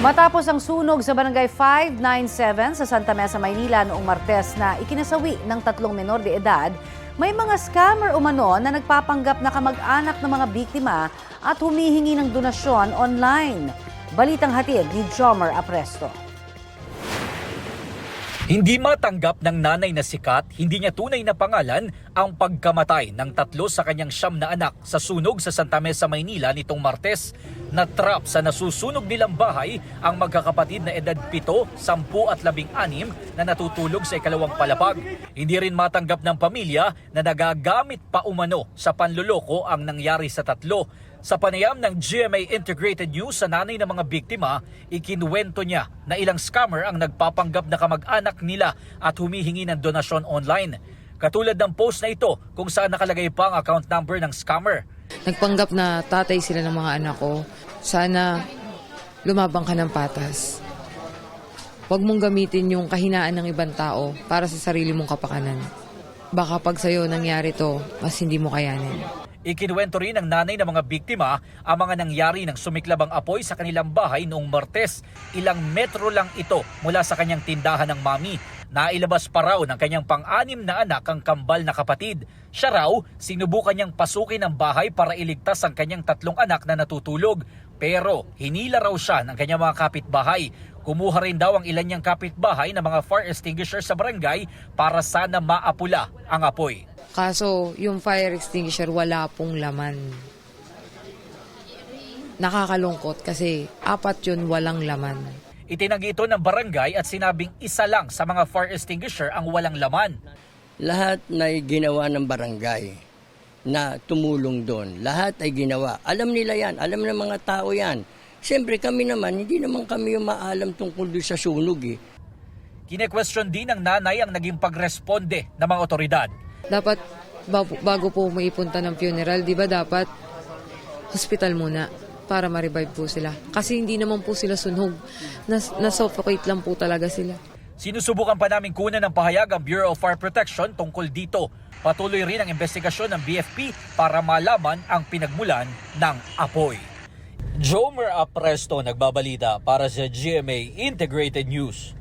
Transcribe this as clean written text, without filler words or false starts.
Matapos ang sunog sa Barangay 597 sa Santa Mesa, Maynila noong Martes na ikinasawi ng 3 menor de edad, may mga scammer umano na nagpapanggap na kamag-anak ng mga biktima at humihingi ng donasyon online. Balitang hatid ni Jomer Apresto. Hindi matanggap ng nanay na sikat, hindi niya tunay na pangalan ang pagkamatay ng 3 sa kanyang 9 na anak sa sunog sa Santa Mesa, Maynila nitong Martes. Na-trap sa nasusunog nilang bahay ang magkakapatid na edad 7, 10 at 16 na natutulog sa ikalawang palapag. Hindi rin matanggap ng pamilya na nagagamit pa umano sa panloloko ang nangyari sa 3. Sa panayam ng GMA Integrated News sa nanay ng mga biktima, ikinuwento niya na ilang scammer ang nagpapanggap na kamag-anak nila at humihingi ng donasyon online. Katulad ng post na ito kung saan nakalagay pa ang account number ng scammer. Nagpanggap na tatay sila ng mga anak ko. Sana lumabang ka ng patas. Huwag mong gamitin yung kahinaan ng ibang tao para sa sarili mong kapakanan. Baka pag sa'yo nangyari to, mas hindi mo kayanin. Ikinuwento rin ng nanay ng mga biktima ang mga nangyari ng sumiklab ang apoy sa kanilang bahay noong Martes. Ilang metro lang ito mula sa kanyang tindahan ng mami. Nailabas pa raw ng kanyang pang-anim na anak ang kambal na kapatid. Siya raw, sinubukan niyang pasukin ang bahay para iligtas ang kanyang 3 anak na natutulog. Pero hinila raw siya ng kanyang mga kapitbahay. Kumuha rin daw ang ilan niyang kapitbahay na mga fire extinguisher sa barangay para sana maapula ang apoy. Kaso yung fire extinguisher wala pong laman. Nakakalungkot kasi 4 yun walang laman. Itinanggi ito ng barangay at sinabing isa lang sa mga fire extinguisher ang walang laman. Lahat na ginawa ng barangay na tumulong doon. Lahat ay ginawa. Alam nila yan. Alam ng mga tao yan. Siyempre kami naman, hindi naman kami yung maalam tungkol doon sa sunog eh. Kine-question din ng nanay ang naging pagresponde ng mga otoridad. Dapat bago po maipunta ng funeral, di ba dapat hospital muna para ma-revive po sila. Kasi hindi naman po sila sunog. Nasuffocate lang po talaga sila. Sinusubukan pa namin kunan ng pahayag ang Bureau of Fire Protection tungkol dito. Patuloy rin ang investigasyon ng BFP para malaman ang pinagmulan ng apoy. Jomer Apresto nagbabalita para sa GMA Integrated News.